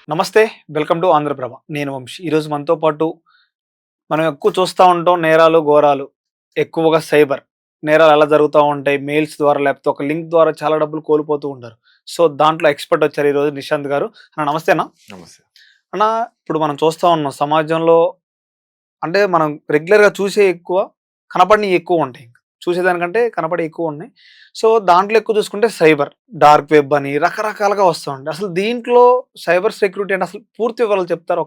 నమస్తే. Welcome to Andhra Prabha. నేను వంశీ. ఈరోజు మనతో పాటు మనం ఎక్కువ చూస్తా ఉంటాం నేరాలు, ఘోరాలు. ఎక్కువగా సైబర్ నేరాలు ఎలా జరుగుతా ఉంటాయి. మెయిల్స్ ద్వారా లేకపోతే ఒక లింక్ ద్వారా చాలా డబ్బులు కోల్పోతూ ఉంటారు. సో, దాంట్లో ఎక్స్‌పర్ట్ వచ్చారు ఈరోజు నిశాంత్ గారు. అన్న నమస్తే అన్న. నమస్తే. అన్న ఇప్పుడు మనం చూస్తా ఉన్నాం సమాజంలో అంటే మనం రెగ్యులర్‌గా చూసేయి ఎక్కువ, కనపడనియి ఎక్కువ ఉంటాయి. చూసేదానికంటే కనపడేయి ఎక్కువ ఉన్నాయి. సో, దాంట్లో ఎక్కువ చూసుకుంటే సైబర్, డార్క్ వెబ్ అని రకరకాలుగా వస్తా ఉంటాయి. అసలు దీంట్లో సైబర్ సెక్యూరిటీ అంటే అసలు పూర్తి వివరాలు చెప్తారా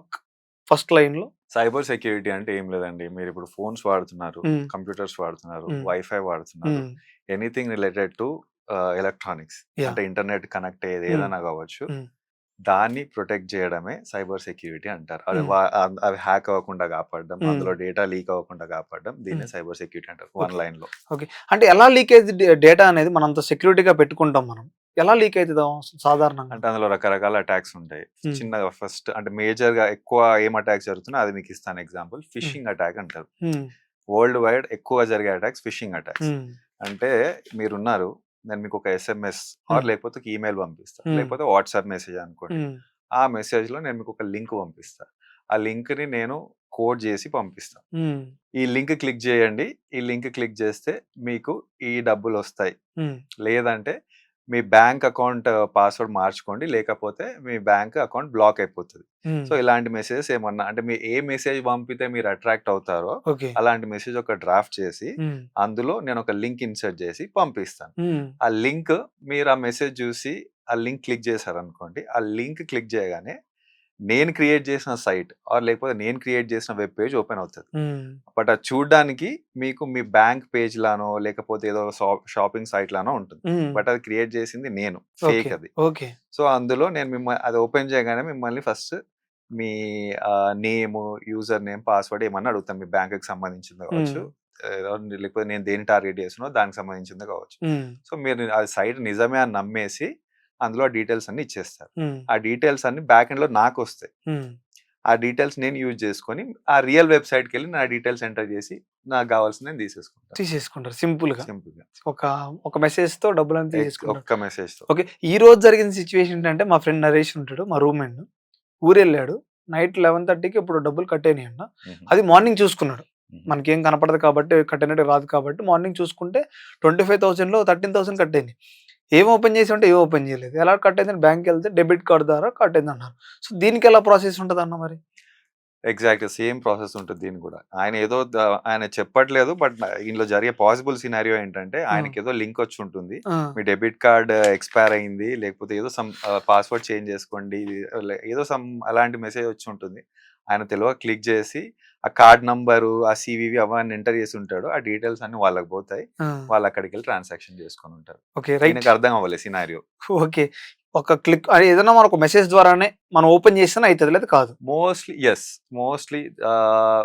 ఫస్ట్ లైన్‌లో? సైబర్ సెక్యూరిటీ అంటే ఏం లేదండి. మీరిప్పుడు ఫోన్స్ వాడుతున్నారు, హ్మ్. కంప్యూటర్స్ వాడుతున్నారు, హ్మ్. వైఫై వాడుతున్నారు. హ్మ్. Anything related to electronics. Yeah! అంటే ఇంటర్నెట్ కనెక్ట్ అయ్యేది హ్మ్. ఏదైనా కావచ్చు. హ్మ్. దాన్ని ప్రొటెక్ట్ చేయడమే సైబర్ సెక్యూరిటీ అంటారు. అది హ్మ్. అవి హ్యాక్ అవ్వకుండా కాపాడడం, హ్మ్. అందులో డేటా లీక్ అవ్వకుండా కాపాడడం హ్మ్. దీన్నే సైబర్ సెక్యూరిటీ అంటారు. One okay. లైన్‌లో. ఓకే. అంటే ఎలా లీకేజ్ డేటా అనేది మనంత సెక్యూరిటీగా పెట్టుకుంటాం మనం. ఎలా లీక్ అయితది సాధారణంగా? అంటే అందులో రకరకాల అటాక్స్ ఉంటాయి. హ్మ్. చిన్నగా ఫస్ట్ అంటే మేజర్‌గా ఎక్కువ ఏం అటాక్స్ జరుగుతున్నాయో అది మీకు ఇస్తాను ఎగ్జాంపుల్. హ్మ్. ఫిషింగ్ అటాక్ అంటారు. హ్మ్. వరల్డ్ వైడ్ ఎక్కువగా జరిగే అటాక్స్ ఫిషింగ్ అటాక్స్. హ్మ్. అంటే మీరున్నారు. నేను మీకు ఒక ఎస్ఎంఎస్ హ్మ్. లేకపోతే ఒక ఈమెయిల్ పంపిస్తా. హ్మ్. లేకపోతే వాట్సాప్ మెసేజ్ అనుకోండి. హ్మ్. ఆ మెసేజ్‌లో నేను మీకు ఒక లింక్ పంపిస్తా. ఆ లింక్‌ని నేను కోడ్ చేసి పంపిస్తా. హ్మ్. ఈ లింక్ క్లిక్ చేయండి. ఈ లింక్ క్లిక్ చేస్తే మీకు ఈ డబ్బులొస్తాయి. హ్మ్. లేదంటే మీ బ్యాంక్ అకౌంట్ పాస్వర్డ్ మార్చుకోండి. లేకపోతే మీ బ్యాంక్ అకౌంట్ బ్లాక్ అయిపోతది. హ్మ్. సో, ఇలాంటి మెసేజెస్ ఏమన్నా అంటే మీరు ఏ మెసేజ్ పంపితే మీరు అట్రాక్ట్ అవుతారో ఓకే. అలాంటి మెసేజ్ ఒక డ్రాఫ్ట్ చేసి హ్మ్. అందులో నేను ఒక లింక్ ఇన్సర్ట్ చేసి పంపిస్తాను. హ్మ్. ఆ లింక్ మీరు ఆ మెసేజ్ చూసి ఆ లింక్ క్లిక్ చేశారనుకోండి. ఆ లింక్ క్లిక్ చేయగానే నేను క్రియేట్ చేసిన సైట్ లేకపోతే నేను క్రియేట్ చేసిన వెబ్ పేజ్ ఓపెన్ అవుతది. హ్మ్. బట్ అది చూడ్డానికి మీకు మీ బ్యాంక్ పేజ్ లానో లేకపోతే ఏదో షాపింగ్ సైట్ లానో ఉంటుంది. హ్మ్. బట్ అది క్రియేట్ చేసింది నేను. ఓకే. ఫేక్ అది. ఓకే. సో, అందులో నేను అది ఓపెన్ చేయగానే మిమ్మల్ని ఫస్ట్ మీ నేము, యూజర్ నేమ్, పాస్వర్డ్ ఏమన్నా అడుగుతాను. మీ బ్యాంక్‌కి సంబంధించింది హ్మ్. కావచ్చు. ఏదో లేకపోతే నేను దేన్ని టార్గెట్ చేస్తున్నానో దానికి సంబంధించింది కావచ్చు. హ్మ్. సో, మీరు ఆ సైట్ నిజమే అని నమ్మేసి అందులో ఆ డీటెయిల్స్ అన్నీ ఇచ్చేస్తారు. హ్మ్. ఆ డీటెయిల్స్ అన్నీ బ్యాక్ ఎండ్‌లో నాకొస్తాయి. హ్మ్. ఆ డీటెయిల్స్ నేను యూజ్ చేసుకొని ఆ రియల్ వెబ్‌సైట్‌కెళ్ళి నా డీటెయిల్స్ ఎంటర్ చేసి నాకు కావాల్సింది నేను తీసేసుకుంటాను. తీసేసుకుంటారు సింపుల్‌గా. సింపుల్‌గా. ఒక ఒక మెసేజ్‌తో డబ్బులన్నీ తీసేసుకుంటారు. ఒక్క మెసేజ్‌తో. ఓకే. ఈరోజు జరిగిన సిట్యుయేషన్ ఏంటంటే మా ఫ్రెండ్ నరేష్ ఉంటాడు. మా రూమ్‌మేట్. ఊరెళ్ళాడు. నైట్ 11:30కి ఎప్పుడో డబ్బులు కట్ అయినాయంట. హుహు. అది మార్నింగ్ చూసుకున్నాడు. హుహు. మనకేం కనపడదు కాబట్టి కట్ అయినట్టు రాదు కాబట్టి మార్నింగ్ చూసుకుంటే 25,000లో 13,000 కట్ అయింది. ఏం ఓపెన్ చేసామంటే ఏం ఓపెన్ చేయలేదు. ఎలా కట్ అయిందని బ్యాంక్‌కెళ్తే డెబిట్ కార్డ్ ద్వారా కట్ అయిందన్నారు. సో దీనికెలా ప్రాసెస్ ఉంటదన్న మరి? ఎగ్జాక్ట్‌గా సేమ్ ప్రాసెస్ ఉంటది దీనికి గూడా. ఆయన ఏదో ఆయన చెప్పట్లేదు. బట్ ఇందులో జరిగే పాసిబుల్ సినారియో ఏంటంటే ఆ! ఆయనకేదో లింక్ వచ్చుంటుంది. ఆ! మీ డెబిట్ కార్డ్ ఎక్స్‌పైర్ అయింది. లేకపోతే ఏదో పాస్వర్డ్ చేంజ్ చేసుకోండి. ఏదో అలాంటి మెసేజ్ వచ్చుంటుంది. ఆయన తెలవక క్లిక్ చేసి ఆ కార్డ్ నంబరు, ఆ సీవీవీ అవన్నీ ఎంటర్ చేసి ఉంటాడు. ఆ డీటెయిల్స్ అన్నీ వాళ్ళకి పోతాయి. ఆ! వాళ్ళు అక్కడికెళ్ళి ట్రాన్సాక్షన్ చేసుకొనుంటారు. ఓకే. రైట్. ఈయనకి అర్థం అవ్వలే సినారియో. ఓకే. ఒక క్లిక్ ఏదైనా మనకు మెసేజ్ ద్వారానే మనం ఓపెన్ చేస్తేనే అయితది. లేదా కాదు. యెస్. మోస్ట్‌లీ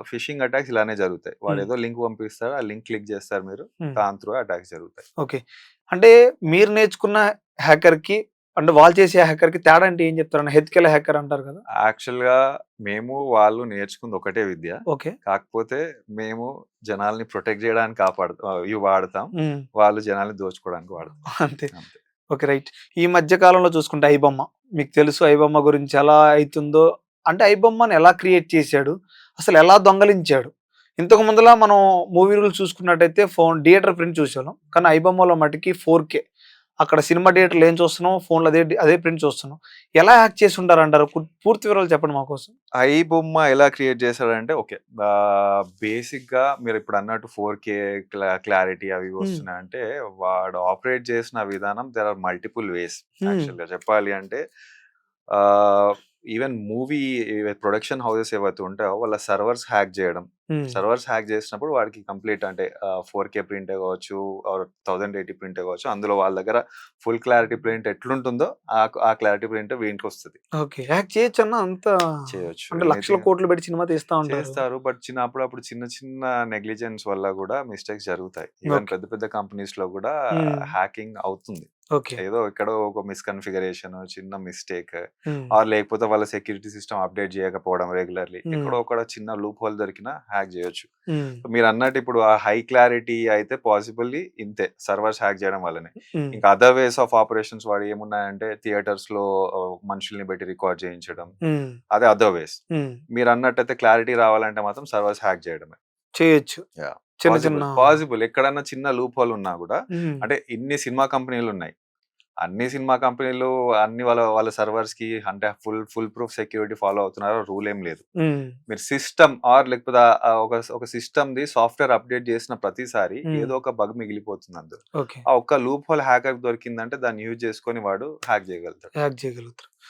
ఫిషింగ్ అటాక్స్ ఇలానే జరుగుతాయి. హ్మ్. వాడేదో లింక్ పంపిస్తాడు. ఆ లింక్ క్లిక్ చేస్తారు మీరు. హ్మ్. దాని త్రూ అటాక్స్ జరుగుతాయి. ఓకే. అంటే మీరు నేర్చుకున్న హ్యాకర్‌కి అంటే వాళ్ళు చేసే హ్యాకర్‌కి తేడా అంటే ఏం చెప్తారన్న? ఎథికల్ హ్యాకర్ అంటారు కదా! యాక్చువల్‌గా వాళ్ళు నేర్చుకుంది ఒకటే విద్య. ఓకే. కాకపోతే మేము జనాల్ని ప్రొటెక్ట్ చేయడానికి ఇవి వాడతాం. హ్మ్. వాళ్ళు జనాల్ని దోచుకోవడానికి వాడతారు. అంతే. అంతే. ఓకే. రైట్. ఈ మధ్య కాలంలో చూసుకుంటే ఐబొమ్మ. మీకు తెలుసు ఐబొమ్మ గురించి ఎలా అయితుందో. అంటే ఐబొమ్మని ఎలా క్రియేట్ చేశాడు? అసలు ఎలా దొంగలించాడు? ఇంతకు ముందులా మనం మూవీ రూల్స్ చూసుకున్నట్టయితే థియేటర్ ప్రింట్ చూసేవాళ్ళం. కానీ ఐబొమ్మలో మటికి 4K. అక్కడ సినిమా థియేటర్‌లో ఏం చూస్తున్నామో ఫోన్‌లో అదే ప్రింట్ చూస్తున్నాం. ఎలా హ్యాక్ చేసి ఉంటారంటారు? పూర్తి వివరాలు చెప్పండి మా కోసం. ఐ బొమ్మ ఎలా క్రియేట్ చేశాడంటే ఓకే. బేసిక్‌గా మీరిప్పుడన్నట్టు 4K క్లారిటీ అవి ఇవి హ్మ్. వస్తున్నాయంటే వాడు ఆపరేట్ చేసిన విధానం దేర్ ఆర్ మల్టిపుల్ వేస్ హ్మ్. యాక్చువల్‌గా చెప్పాలి అంటే ఆహ్, ఈవెన్ ప్రొడక్షన్ హౌసెస్ ఏవైతే ఉంటాయో వాళ్ళ సర్వర్స్ హ్యాక్ చేయడం. హ్మ్. సర్వర్స్ హ్యాక్ చేసినప్పుడు వాడికి కంప్లీట్ అంటే 4K ప్రింటే కావచ్చు ఆర్ 1080 ప్రింటే కావచ్చు. అందులో వాళ్ళ దగ్గర ఫుల్ క్లారిటీ ప్రింట్ ఎట్లుంటుందో ఆ క్లారిటీ ప్రింట్ వీనికొస్తది. ఓకే. హ్యాక్ చేయొచ్చన్నా అంత చేయొచ్చు. అంటే లక్షల ఎనీథింగ్ కోట్లు పెట్టి సినిమా తీస్తా ఉంటారు. చేస్తారు. బట్ అప్పుడప్పుడు చిన్న చిన్న నెగ్లిజెన్స్ వల్ల గూడా మిస్టేక్స్ జరుగుతాయి. Even okay. పెద్ద పెద్ద కంపెనీస్‌లో గూడా హ్మ్. హ్యాకింగ్ అవుతుంది. ఓకే. ఏదో ఎక్కడో ఒక మిస్‌కన్ఫిగరేషన్, చిన్న మిస్టేక్ హ్మ్. లేకపోతే వాళ్ళ సెక్యూరిటీ సిస్టమ్ అప్డేట్ చేయకపోవడం రెగ్యులర్‌లీ. హ్మ్. ఎక్కడో చిన్న లూప్ హోల్ దొరికినా హ్యాక్ చేయొచ్చు. ఉమ్, మీరు అన్నట్టు ఇప్పుడు ఆ హై క్లారిటీ అయితే పాసిబుల్లీ ఇంతే సర్వర్స్ హ్యాక్ చేయడం వల్లనే. ఉమ్, ఇంకా అదర్ వేస్ ఆఫ్ ఆపరేషన్స్ వాడు ఏమున్నాయంటే థియేటర్స్ లో మనుషుల్ని పెట్టి రికార్డ్ చేయించడం, ఉమ్, అదే అదర్ వేస్. ఉమ్. మీరు అన్నట్టయితే క్లారిటీ రావాలంటే మాత్రం సర్వర్స్ హ్యాక్ చేయడమే. చేయొచ్చు చిన్న పాసిబుల్ చిన్న. పాసిబుల్ ఎక్కడన్నా చిన్న లూప్ హోల్ ఉన్నా కూడా, ఉమ్, అంటే ఇన్ని సినిమా కంపెనీలు ఉన్నాయి, అన్ని సినిమా కంపెనీలు అన్ని వాళ్ళ వాళ్ళ సర్వర్స్ కి అంటే ఫుల్ ప్రూఫ్ సెక్యూరిటీ ఫాలో అవుతున్నారో రూల్ ఏం లేదు. ఉమ్, మీరు సిస్టమ్ ఆర్ లేకపోతే ఒక సిస్టమ్ ది సాఫ్ట్వేర్ అప్డేట్ చేసిన ప్రతిసారి ఉమ్. ఏదో ఒక బగ్ మిగిలిపోతుంది అందులో. ఓకే. ఆ ఒక్క లూప్ హోల్ హ్యాకర్ దొరికిందంటే దాన్ని యూజ్ చేసుకొని వాడు హ్యాక్ చేయగలుగుతాడు. హ్యాక్ చేయగలుగుతారు.